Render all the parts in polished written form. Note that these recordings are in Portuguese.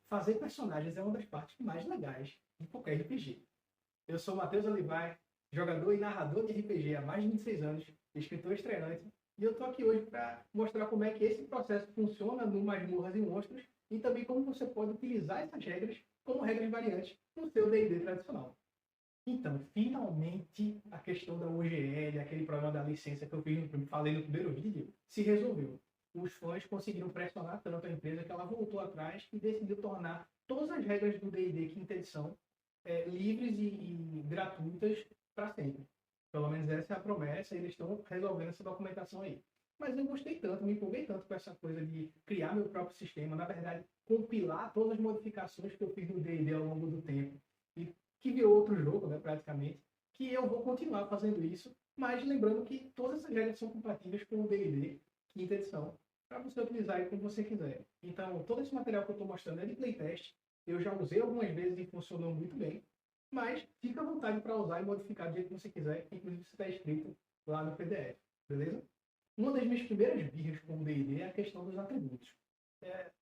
Fazer personagens é uma das partes mais legais de qualquer RPG. Eu sou Matheus Olivar, jogador e narrador de RPG há mais de 26 anos, escritor estreante, e eu tô aqui hoje para mostrar como é que esse processo funciona no Masmorras e Monstros e também como você pode utilizar essas regras como regras variantes no seu D&D tradicional. Então, finalmente, a questão da UGL, aquele problema da licença que eu falei no primeiro vídeo, se resolveu. Os fãs conseguiram pressionar tanto a empresa que ela voltou atrás e decidiu tornar todas as regras do D&D quinta edição livres e gratuitas para sempre. Pelo menos essa é a promessa e eles estão resolvendo essa documentação aí. Mas eu gostei tanto, me empolguei tanto com essa coisa de criar meu próprio sistema, na verdade, compilar todas as modificações que eu fiz no D&D ao longo do tempo e que virou outro jogo, né, praticamente, que eu vou continuar fazendo isso, mas lembrando que todas essas regras são compatíveis com o D&D quinta edição, para você utilizar aí como você quiser. Então, todo esse material que eu estou mostrando é de playtest, eu já usei algumas vezes e funcionou muito bem, mas fica à vontade para usar e modificar do jeito que você quiser, inclusive se está escrito lá no PDF, beleza? Uma das minhas primeiras birras com o D&D é a questão dos atributos.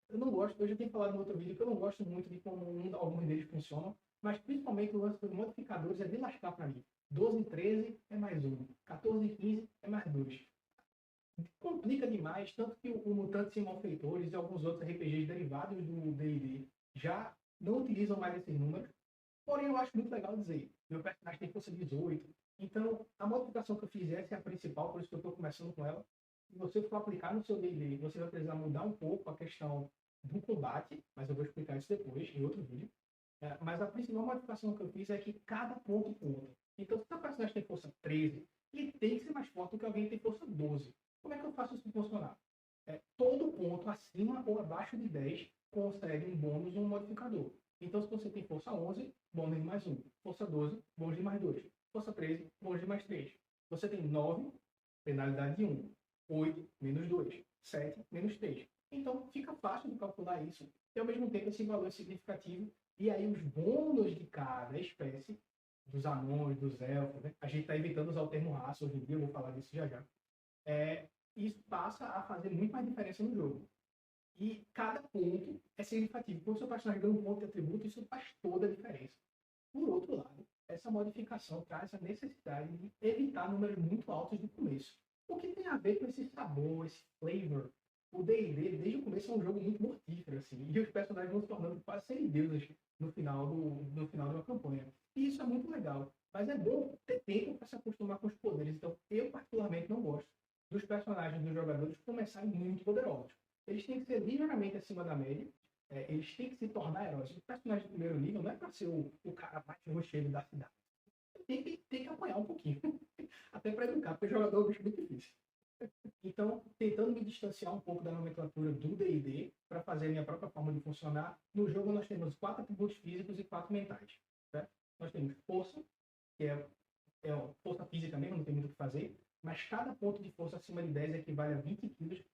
Eu não gosto, eu já tinha falado no outro vídeo que eu não gosto muito de como alguns deles funcionam, mas principalmente o lance dos modificadores é de lascar para mim. 12 e 13 é mais um, 14 e 15 é mais dois. Complica demais, tanto que o Mutantes e Malfeitores e alguns outros RPGs derivados do D&D já não utilizam mais esses números. Porém, eu acho muito legal dizer, meu personagem tem força 18, então a modificação que eu fiz essa é a principal, por isso que eu estou começando com ela. Se você for aplicar no seu D&D, você vai precisar mudar um pouco a questão do combate, mas eu vou explicar isso depois, em outro vídeo. Mas a principal modificação que eu fiz é que cada ponto conta. Então, se o seu personagem tem força 13, ele tem que ser mais forte do que alguém que tem força 12. Como é que eu faço isso funcionar? Todo ponto acima ou abaixo de 10 concede um bônus ou um modificador. Então, se você tem força 11, bônus de mais 1. Força 12, bônus de mais 2. Força 13, bônus de mais 3. Você tem 9, penalidade de 1. 8, menos 2. 7, menos 3. Então, fica fácil de calcular isso. E, ao mesmo tempo, esse valor é significativo. E aí, os bônus de cada espécie, dos anões, dos elfos, né? A gente está evitando usar o termo raça hoje em dia, eu vou falar disso já já. Isso passa a fazer muito mais diferença no jogo. E cada ponto é significativo. Quando o seu personagem ganha um ponto de atributo, isso faz toda a diferença. Por outro lado, essa modificação traz a necessidade de evitar números muito altos no começo. O que tem a ver com esse sabor, esse flavor. O D&D, desde o começo, é um jogo muito mortífero, assim, e os personagens vão se tornando quase semideuses no final de uma campanha. E isso é muito legal. Mas é bom ter tempo para se acostumar com os poderes. Então, eu particularmente não gosto dos personagens dos jogadores começarem muito poderosos. Eles têm que ser ligeiramente acima da média, eles têm que se tornar heróis. O personagem de primeiro nível não é para ser o cara mais rochedo da cidade. Tem que apanhar um pouquinho. Até para educar, porque jogador é um bicho muito difícil. Então, tentando me distanciar um pouco da nomenclatura do D&D para fazer a minha própria forma de funcionar, no jogo nós temos 4 atributos físicos e 4 mentais. Certo? Nós temos força, que é força física mesmo, não tem muito o que fazer, mas cada ponto de força acima de 10 equivale a 20 quilos,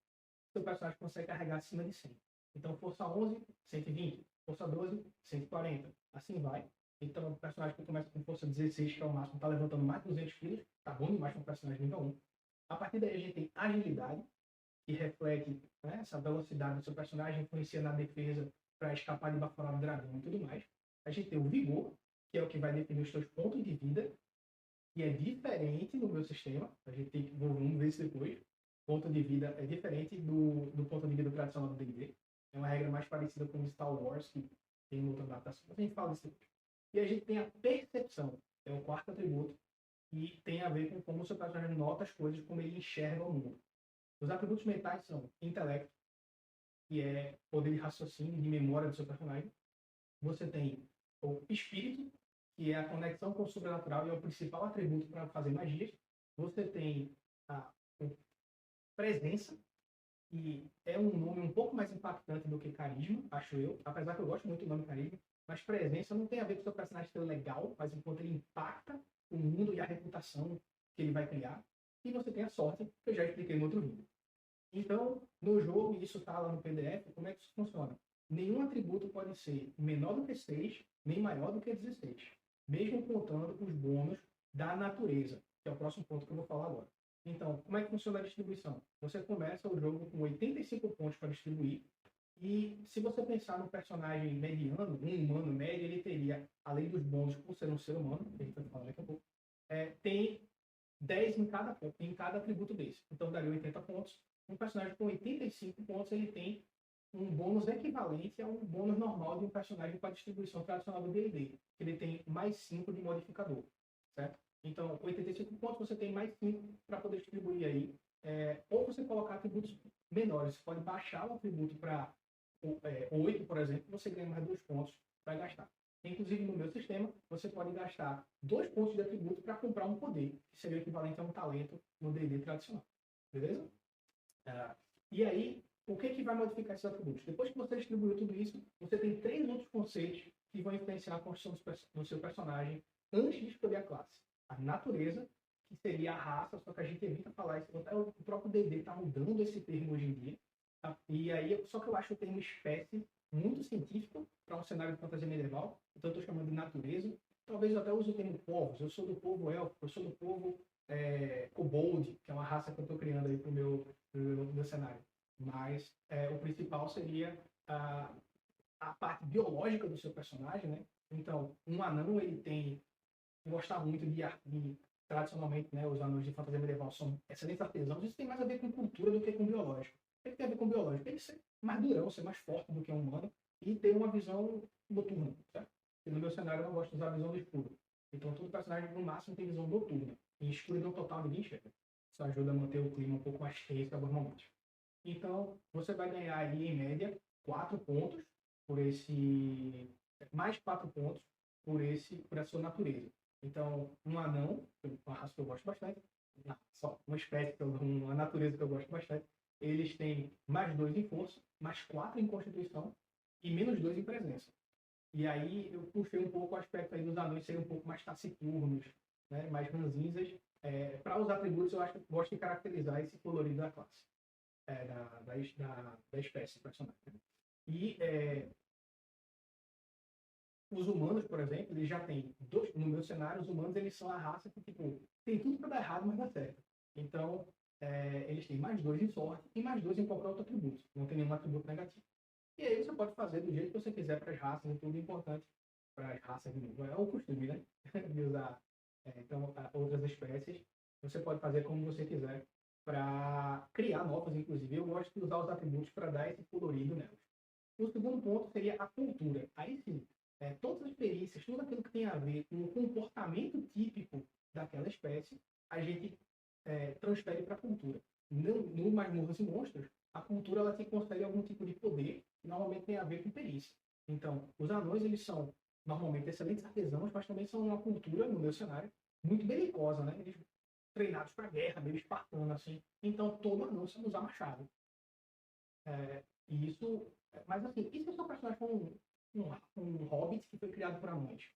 seu personagem consegue carregar acima de 100. Então, força 11, 120. Força 12, 140. Assim vai. Então, o personagem que começa com força 16, que é o máximo, está levantando mais de 200 quilos. Tá bom demais para um personagem nível 1. A partir daí, a gente tem agilidade, que reflete, né, essa velocidade do seu personagem, influencia na defesa para escapar de baforar do dragão e tudo mais. A gente tem o vigor, que é o que vai definir os seus pontos de vida, que é diferente no meu sistema. A gente tem que, vamos ver isso depois. Ponto de vida é diferente do ponto de vida tradicional do D&D. É uma regra mais parecida com o Star Wars, que tem outra adaptação. A gente fala disso depois. E a gente tem a percepção, é o quarto atributo, e tem a ver com como o seu personagem nota as coisas, como ele enxerga o mundo. Os atributos mentais são intelecto, que é poder de raciocínio e de memória do seu personagem. Você tem o espírito, que é a conexão com o sobrenatural e é o principal atributo para fazer magias. Você tem a presença, que é um nome um pouco mais impactante do que carisma, acho eu, apesar que eu gosto muito do nome carisma, mas presença não tem a ver com o seu personagem ser legal, mas enquanto ele impacta o mundo e a reputação que ele vai criar. E você tem a sorte, que eu já expliquei no outro vídeo. Então, no jogo, isso está lá no PDF, como é que isso funciona? Nenhum atributo pode ser menor do que 6, nem maior do que 16, mesmo contando os bônus da natureza, que é o próximo ponto que eu vou falar agora. Então, como é que funciona a distribuição? Você começa o jogo com 85 pontos para distribuir E se você pensar no personagem mediano, um humano médio, ele teria, além dos bônus por ser um ser humano, que a gente vai falar daqui a pouco, tem 10 em cada atributo desse. Então daria 80 pontos. Um personagem com 85 pontos, ele tem um bônus equivalente a um bônus normal de um personagem com a distribuição tradicional do D&D. Ele tem mais 5 de modificador, certo? Então, 85 pontos, você tem mais 5 para poder distribuir aí. Ou você colocar atributos menores. Você pode baixar o atributo para 8, por exemplo, você ganha mais 2 pontos para gastar. Inclusive, no meu sistema, você pode gastar 2 pontos de atributo para comprar um poder, que seria o equivalente a um talento no D&D tradicional. Beleza? E aí, o que vai modificar esses atributos? Depois que você distribuiu tudo isso, você tem 3 outros conceitos que vão influenciar a construção do seu personagem antes de escolher a classe. A natureza, que seria a raça, só que a gente evita falar isso. O próprio D&D está mudando esse termo hoje em dia. Tá? E aí, só que eu acho o termo espécie muito científico para um cenário de fantasia medieval, então eu estou chamando de natureza. Talvez eu até use o termo povos. Eu sou do povo elfo, eu sou do povo kobold, que é uma raça que eu estou criando aí para o meu cenário. Mas o principal seria a parte biológica do seu personagem, né? Então, um anão, ele tem gostar muito de tradicionalmente, né, os anões de fantasia medieval são excelentes artesãos. Isso tem mais a ver com cultura do que com biológico. O que tem a ver com biológico? Ele ser mais durão, ser mais forte do que um humano e ter uma visão noturna, certo? E no meu cenário eu não gosto de usar a visão do escuro. Então todo personagem no máximo tem visão noturna. Em escuridão total ninguém enxerga. Isso ajuda a manter o clima um pouco mais tenso em alguns momentos. Então você vai ganhar aí em média 4 pontos por esse mais 4 pontos por a sua natureza. Então, um anão, uma raça que eu gosto bastante, só uma espécie, uma natureza que eu gosto bastante, eles têm mais 2 em força, mais 4 em constituição e menos 2 em presença. E aí eu puxei um pouco o aspecto aí dos anões serem um pouco mais taciturnos, né, mais ranzinzas. Para os atributos, eu acho que gosto de caracterizar esse colorido da classe, da espécie personagem. E os humanos, por exemplo, eles já têm no meu cenário, os humanos eles são a raça que tipo, tem tudo para dar errado, mas dá certo. Então, eles têm mais 2 em sorte e mais 2 em qualquer outro atributo. Não tem nenhum atributo negativo. E aí você pode fazer do jeito que você quiser para as raças, e tudo importante para as raças de novo. É o costume, né? De usar então, outras espécies. Você pode fazer como você quiser para criar novas, inclusive. Eu gosto de usar os atributos para dar esse colorido nelas. O segundo ponto seria a cultura. Aí sim, todas as perícias, tudo aquilo que tem a ver com o comportamento típico daquela espécie, a gente transfere para a cultura. No Masmorras e Monstros, a cultura ela te confere algum tipo de poder que normalmente tem a ver com perícia. Então, os anões, eles são normalmente excelentes artesãos, mas também são uma cultura, no meu cenário, muito belicosa, né? Eles treinados para guerra, meio espartano, assim. Então, todo anão sabe usar machado. E isso... Mas, assim, e se o seu personagem for um hobbit que foi criado por anões?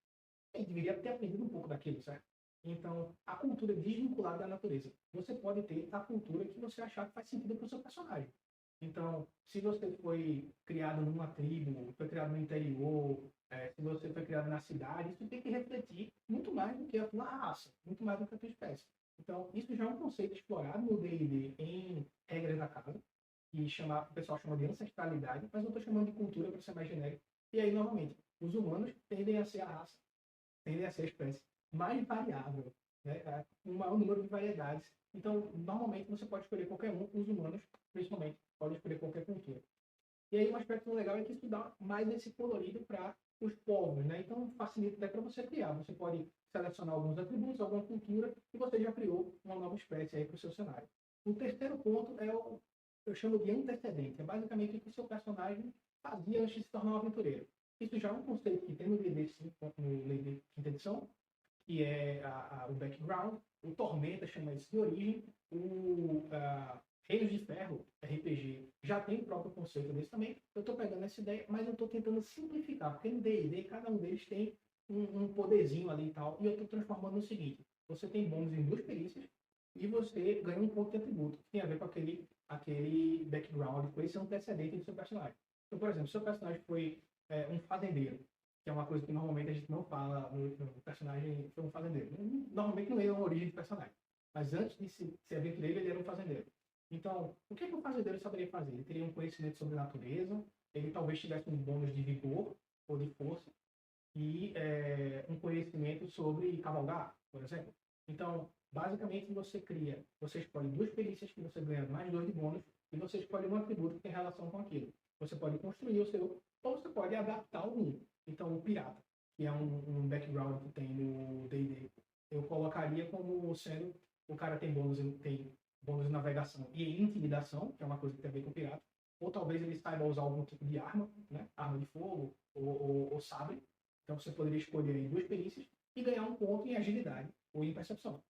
Ele deveria ter aprendido um pouco daquilo, certo? Então, a cultura é desvinculada da natureza. Você pode ter a cultura que você achar que faz sentido para o seu personagem. Então, se você foi criado numa tribo, foi criado no interior, se você foi criado na cidade, isso tem que refletir muito mais do que a tua raça, muito mais do que a tua espécie. Então, isso já é um conceito explorado no D&D em Regras da Casa, que o pessoal chama de ancestralidade, mas eu estou chamando de cultura para ser mais genérico. E aí, novamente, os humanos tendem a ser a raça, tendem a ser a espécie mais variável, né? Um maior número de variedades. Então, normalmente, você pode escolher qualquer um, os humanos, principalmente, podem escolher qualquer cultura. E aí, um aspecto legal é que isso dá mais esse colorido para os povos, né? Então, facilita até para você criar. Você pode selecionar alguns atributos, alguma cultura, e você já criou uma nova espécie aí para o seu cenário. O terceiro ponto eu chamo de antecedente. É basicamente o que o seu personagem fazia antes de se tornar um aventureiro. Isso já é um conceito que tem no D&D 5, no D&D quinta edição, que é o background. O Tormenta chama isso de origem. O Reinos de Ferro, RPG, já tem o próprio conceito desse também. Eu estou pegando essa ideia, mas eu estou tentando simplificar, porque no D&D cada um deles tem um poderzinho ali e tal, e eu estou transformando no seguinte: você tem bônus em 2 perícias e você ganha um ponto de atributo, que tem a ver com aquele background, com esse antecedente do seu personagem. Então, por exemplo, se o seu personagem foi um fazendeiro, que é uma coisa que normalmente a gente não fala no personagem foi um fazendeiro. Normalmente não é uma origem de personagem. Mas antes de ser aventureiro, ele era um fazendeiro. Então, o que o fazendeiro saberia fazer? Ele teria um conhecimento sobre a natureza, ele talvez tivesse um bônus de vigor ou de força e um conhecimento sobre cavalgar, por exemplo. Então, basicamente, você escolhe duas perícias que você ganha mais dois de bônus e você escolhe um atributo que tem relação com aquilo. Você pode construir o seu ou você pode adaptar algum. Então, o pirata, que é um background que tem no D&D, eu colocaria como sendo o cara tem bônus de navegação e intimidação, que é uma coisa que tem a ver com o pirata, ou talvez ele saiba usar algum tipo de arma, né? Arma de fogo ou sabre. Então você poderia escolher aí duas perícias e ganhar um ponto em agilidade ou em percepção.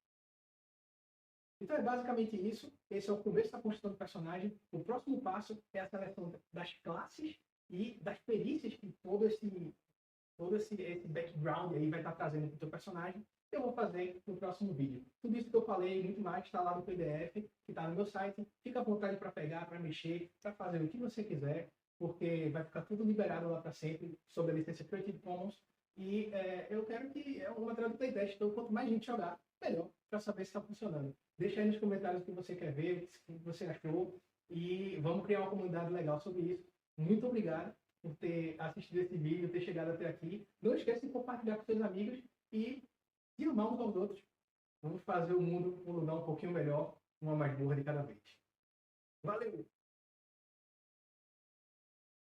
Então é basicamente isso. Esse é o começo da construção do personagem. O próximo passo é a seleção das classes e das perícias que todo esse background aí vai estar trazendo para o teu personagem. Eu vou fazer no próximo vídeo. Tudo isso que eu falei e muito mais está lá no PDF, que está no meu site. Fica à vontade para pegar, para mexer, para fazer o que você quiser, porque vai ficar tudo liberado lá para sempre, sob a licença Creative Commons. E eu quero que é um material de playtest, então quanto mais gente jogar, melhor, para saber se está funcionando. Deixa aí nos comentários o que você quer ver, o que você achou, e vamos criar uma comunidade legal sobre isso. Muito obrigado por ter assistido esse vídeo, ter chegado até aqui. Não esqueça de compartilhar com seus amigos e de amar uns aos outros. Vamos fazer o mundo um lugar um pouquinho melhor, uma mais burra de cada vez. Valeu!